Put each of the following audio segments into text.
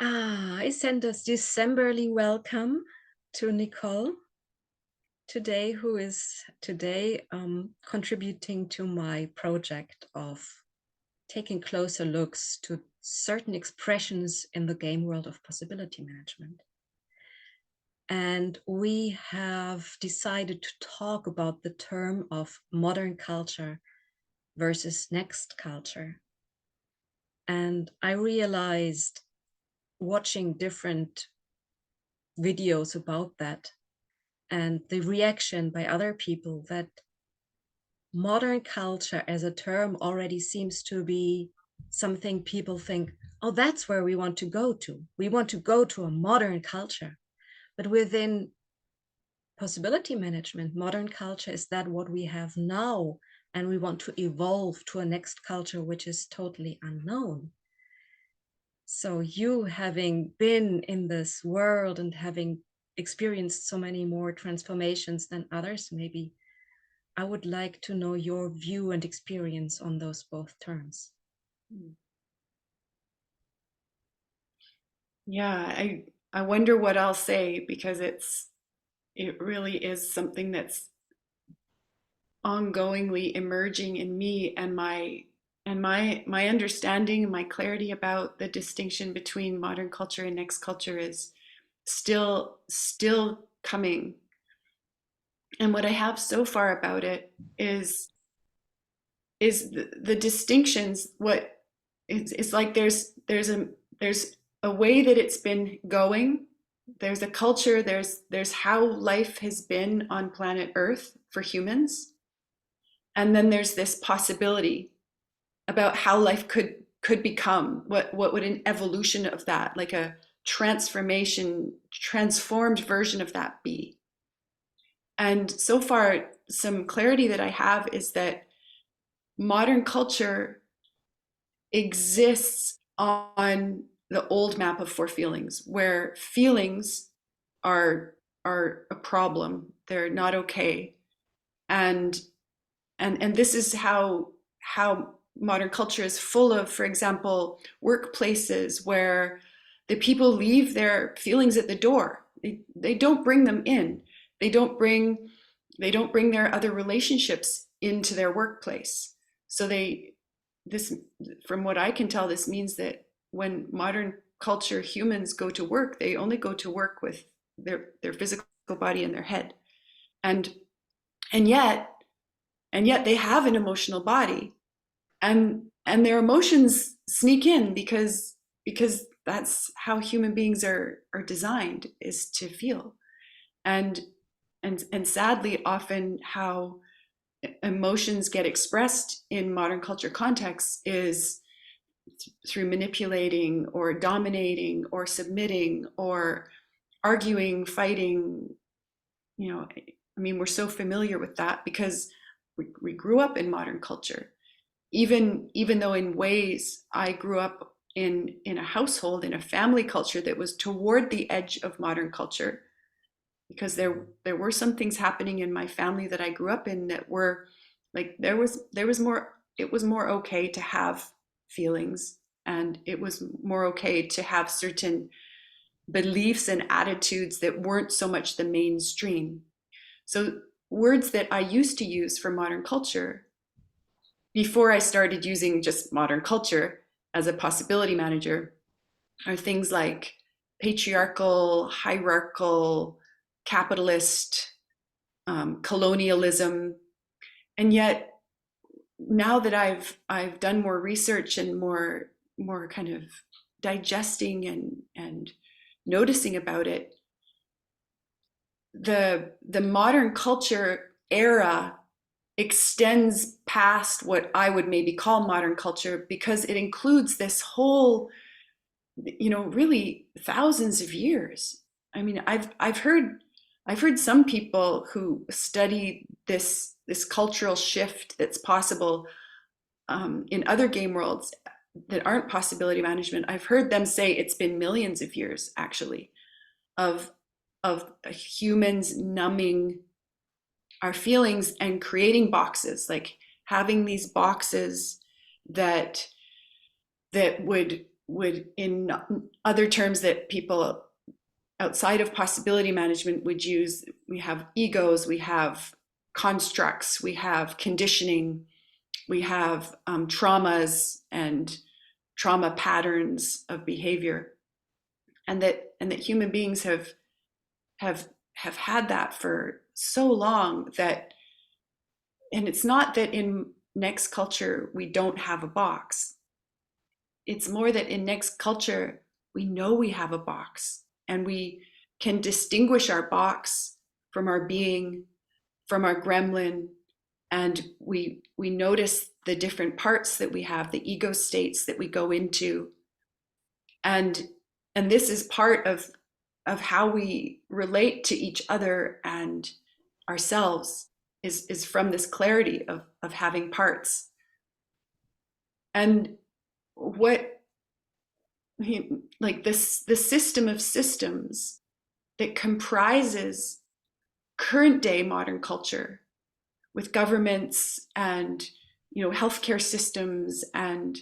I send us Decemberly welcome to Nicole today, who is today contributing to my project of taking closer looks to certain expressions in the game world of possibility management. And we have decided to talk about the term of modern culture versus next culture. And I realized, watching different videos about that and the reaction by other people, that modern culture as a term already seems to be something people think, oh, that's where we want to go to. We want to go to a modern culture. But within possibility management, modern culture is that what we have now, and we want to evolve to a next culture which is totally unknown. So you, having been in this world and having experienced so many more transformations than others, maybe I would like to know your view and experience on those both terms. Yeah, I wonder what I'll say, because it really is something that's ongoingly emerging in me, and my understanding and my clarity about the distinction between modern culture and next culture is still coming. And what I have so far about it is the distinctions. What it's like, there's a way that it's been going. There's a culture, there's how life has been on planet Earth for humans, and then there's this possibility about how life could become. What would an evolution of that, like a transformed version of that be? And so far, some clarity that I have is that modern culture exists on the old map of four feelings, where feelings are a problem. They're not okay. And this is how modern culture is full of, for example, workplaces where the people leave their feelings at the door. They don't bring them in. They don't bring their other relationships into their workplace. So this, from what I can tell, this means that when modern culture humans go to work, they only go to work with their physical body and their head. And and yet they have an emotional body, and their emotions sneak in, because that's how human beings are designed, is to feel. And sadly, often how emotions get expressed in modern culture contexts is through manipulating or dominating or submitting or arguing, fighting. I mean, we're so familiar with that because we grew up in modern culture. Even though in ways I grew up in a household, in a family culture that was toward the edge of modern culture, because there were some things happening in my family that I grew up in that were like, there was more, it was more okay to have feelings, and it was more okay to have certain beliefs and attitudes that weren't so much the mainstream. So words that I used to use for modern culture before I started using just modern culture as a possibility manager are things like patriarchal, hierarchical, capitalist, colonialism. And yet, now that I've done more research and more kind of digesting and noticing about it, the modern culture era extends past what I would maybe call modern culture, because it includes this whole, really thousands of years. I mean, I've heard some people who study this cultural shift that's possible in other game worlds that aren't possibility management. I've heard them say it's been millions of years, actually, of humans numbing our feelings and creating boxes, like having these boxes that would, in other terms that people outside of possibility management would use, we have egos, we have constructs, we have conditioning, we have traumas and trauma patterns of behavior, and that human beings have had that for so long that, and it's not that in next culture we don't have a box. It's more that in next culture we know we have a box, and we can distinguish our box from our being, from our gremlin, and we notice the different parts that we have, the ego states that we go into, and this is part of how we relate to each other and ourselves, is from this clarity of having parts. And what, like this, the system of systems that comprises current day modern culture, with governments and healthcare systems and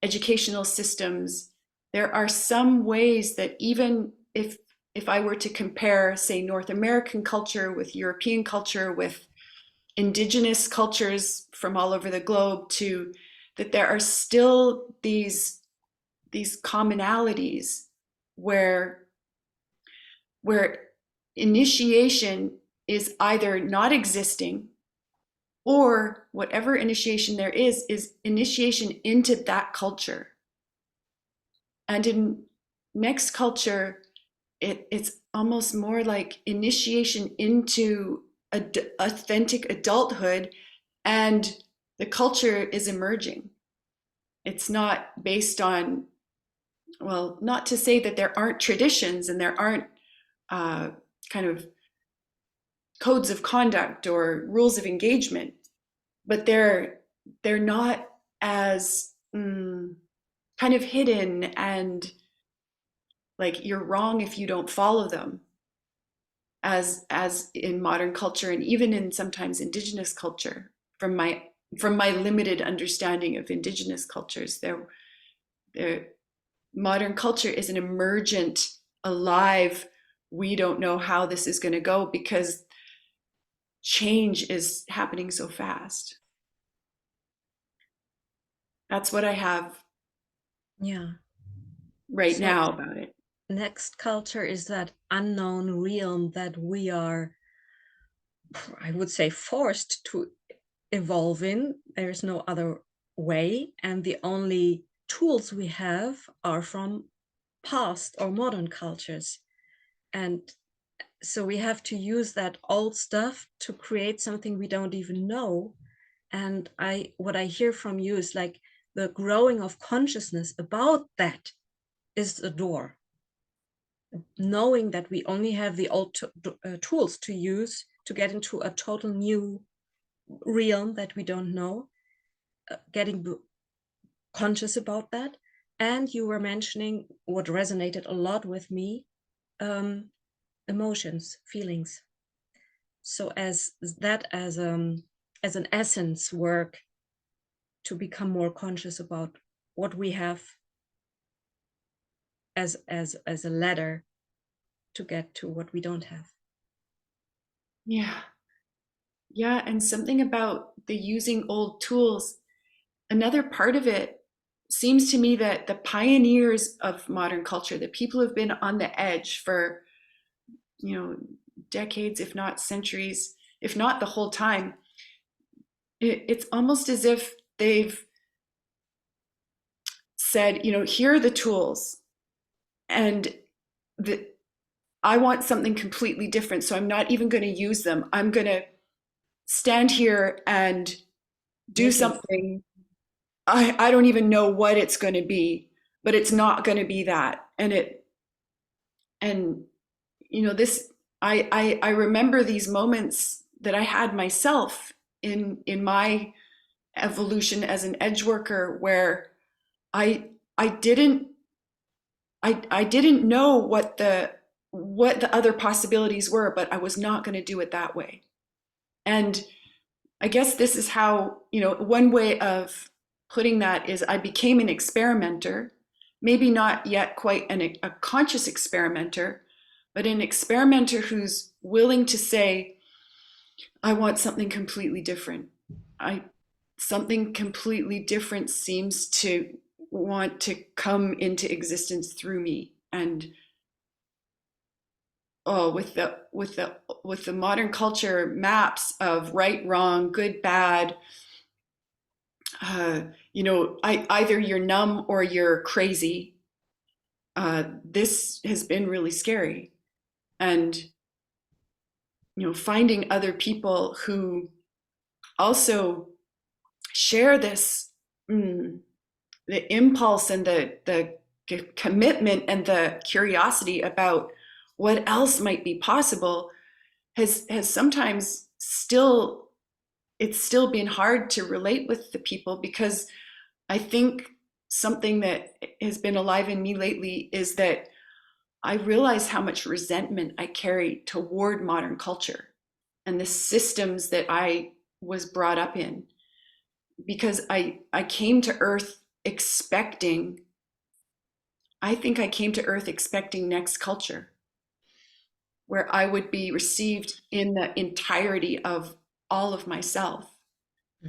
educational systems, there are some ways that, even if I were to compare, say, North American culture with European culture, with indigenous cultures from all over the globe, to that there are still these commonalities where initiation is either not existing, or whatever initiation there is initiation into that culture. And in next culture, it's almost more like initiation into authentic adulthood, and the culture is emerging. It's not based on, well, not to say that there aren't traditions and there aren't kind of codes of conduct or rules of engagement, but they're not as kind of hidden and like you're wrong if you don't follow them as in modern culture, and even in sometimes indigenous culture. From my limited understanding of indigenous cultures, their modern culture is an emergent, alive, we don't know how this is going to go because change is happening so fast. That's what I have right now about it. Next culture is that unknown realm that we are, I would say, forced to evolve in. There's no other way, and the only tools we have are from past or modern cultures. And so we have to use that old stuff to create something we don't even know. And what I hear from you is like the growing of consciousness about that is the door. Knowing that we only have the old tools to use to get into a total new realm that we don't know, getting conscious about that. And you were mentioning what resonated a lot with me, emotions, feelings. So as an essence work to become more conscious about what we have as a ladder to get to what we don't have. Yeah, and something about the using old tools, another part of it seems to me that the pioneers of modern culture, the people who've been on the edge for decades, if not centuries, if not the whole time, it's almost as if they've said, here are the tools, and I want something completely different, so I'm not even going to use them. I'm going to stand here and do something. I don't even know what it's going to be, but it's not going to be that. And this, I remember these moments that I had myself in my evolution as an edge worker, where I didn't know what the other possibilities were, but I was not going to do it that way. And I guess this is how, one way of putting that is I became an experimenter, maybe not yet quite a conscious experimenter, but an experimenter who's willing to say, I want something completely different. I Something completely different seems to want to come into existence through me. And oh, with the modern culture maps of right, wrong, good, bad, either you're numb or you're crazy. This has been really scary, and finding other people who also share this, the impulse and the commitment and the curiosity about what else might be possible has sometimes still, it's still been hard to relate with the people, because I think something that has been alive in me lately is that I realize how much resentment I carry toward modern culture and the systems that I was brought up in, because I came to Earth expecting, I think I came to Earth expecting next culture, where I would be received in the entirety of all of myself.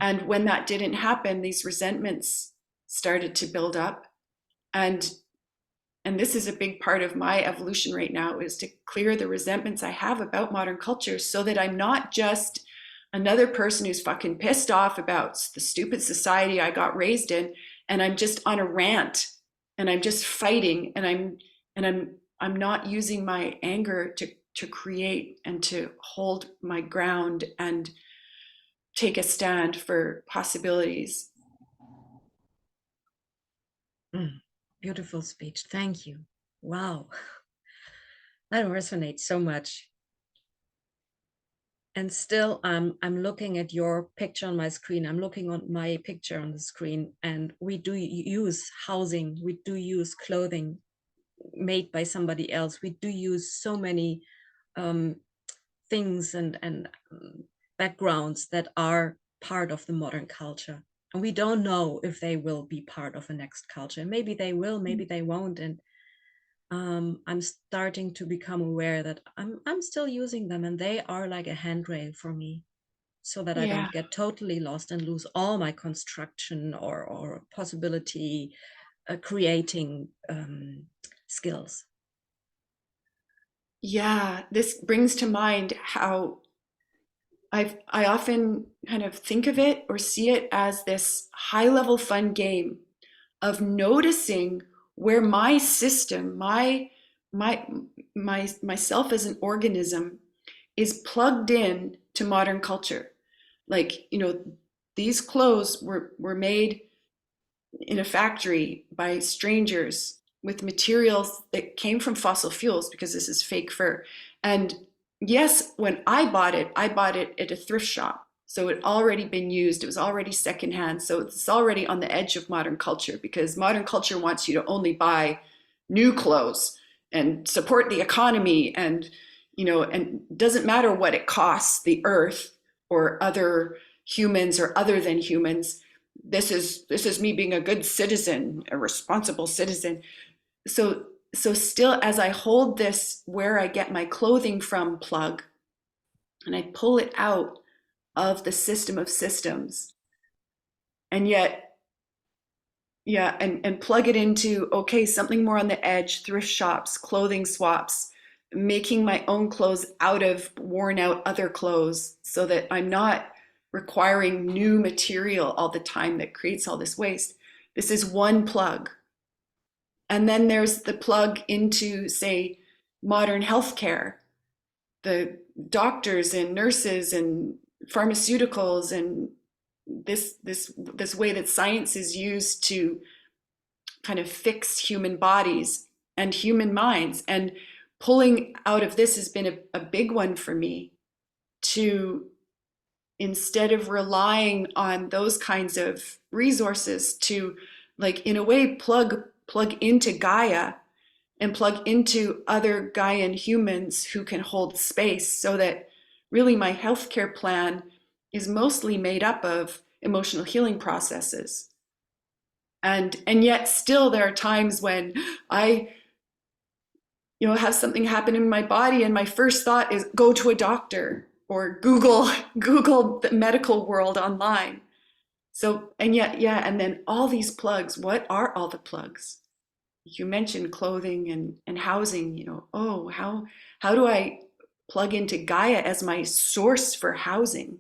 And when that didn't happen, these resentments started to build up. And this is a big part of my evolution right now, is to clear the resentments I have about modern culture, so that I'm not just another person who's fucking pissed off about the stupid society I got raised in, and I'm just on a rant and I'm just fighting, and I'm not using my anger to create and to hold my ground and take a stand for possibilities. Beautiful speech. Thank you. Wow. That resonates so much. And still, I'm looking at your picture on my screen. I'm looking on my picture on the screen, and we do use housing. We do use clothing made by somebody else. We do use so many things and backgrounds that are part of the modern culture. And we don't know if they will be part of the next culture. Maybe they will, maybe they won't. And I'm starting to become aware that I'm still using them, and they are like a handrail for me, so that I Yeah. don't get totally lost and lose all my construction or possibility creating skills. Yeah, this brings to mind how I often kind of think of it or see it as this high level fun game of noticing where my system, myself as an organism, is plugged in to modern culture. Like, these clothes were made in a factory by strangers with materials that came from fossil fuels, because this is fake fur. And yes, when I bought it at a thrift shop. So it had already been used. It was already secondhand. So it's already on the edge of modern culture, because modern culture wants you to only buy new clothes and support the economy, and and doesn't matter what it costs the earth or other humans or other than humans. This is me being a good citizen, a responsible citizen. So still, as I hold this where I get my clothing from plug, and I pull it out of the system of systems, and yet, yeah, and plug it into, okay, something more on the edge, thrift shops, clothing swaps, making my own clothes out of worn out other clothes, so that I'm not requiring new material all the time that creates all this waste. This is one plug. And then there's the plug into, say, modern healthcare, the doctors and nurses and pharmaceuticals, and this way that science is used to kind of fix human bodies and human minds. And pulling out of this has been a big one for me, to, instead of relying on those kinds of resources, to, like, in a way, plug into Gaia and plug into other Gaian humans who can hold space, so that really my healthcare plan is mostly made up of emotional healing processes. And yet still there are times when I have something happen in my body and my first thought is go to a doctor or Google the medical world online. So, and yet, yeah, and then all these plugs, what are all the plugs? You mentioned clothing and housing, oh, how do I plug into Gaia as my source for housing?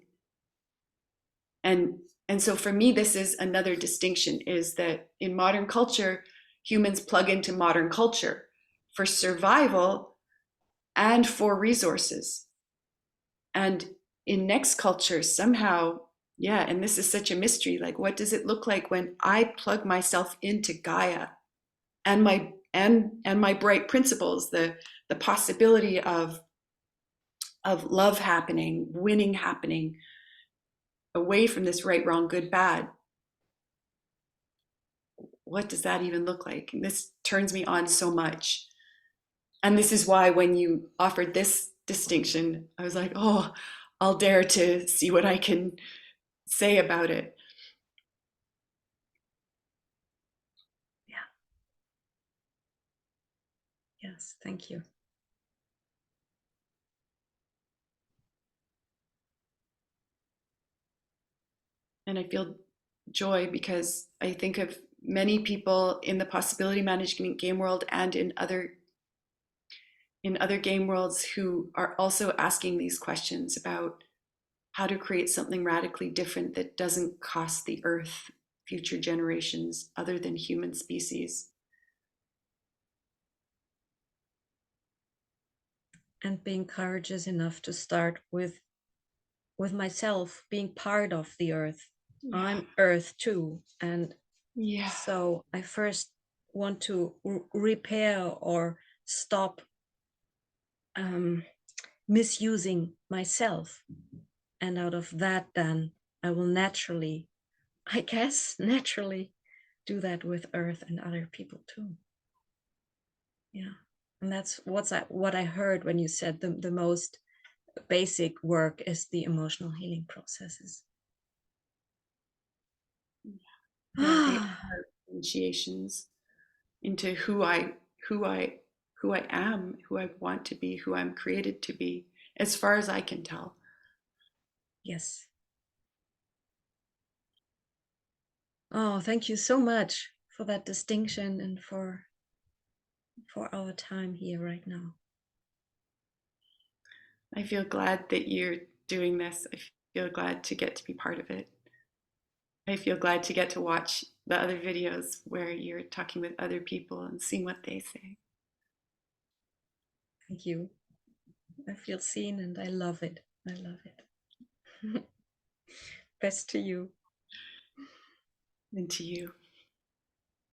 And so for me, this is another distinction, is that in modern culture, humans plug into modern culture for survival and for resources. And in next culture, somehow, yeah, and this is such a mystery, like what does it look like when I plug myself into Gaia and my bright principles, the possibility of love happening, winning happening, away from this right, wrong, good, bad. What does that even look like? And this turns me on so much. And this is why when you offered this distinction, I was like, oh, I'll dare to see what I can say about it. Yeah. Yes, thank you. And I feel joy because I think of many people in the possibility management game world and in other game worlds who are also asking these questions about how to create something radically different that doesn't cost the earth, future generations, other than human species. And being courageous enough to start with myself being part of the earth. Yeah. I'm earth too. And Yeah. so I first want to repair or stop misusing myself. And out of that, then I will naturally, I guess, naturally do that with earth and other people too. Yeah. And that's what I heard when you said the most basic work is the emotional healing processes. Yeah, they are initiations into who I am, who I want to be, who I'm created to be, as far as I can tell. Yes. Oh, thank you so much for that distinction and for our time here right now. I feel glad that you're doing this. I feel glad to get to be part of it. I feel glad to get to watch the other videos where you're talking with other people and seeing what they say. Thank you. I feel seen and I love it. I love it. Best to you. And to you.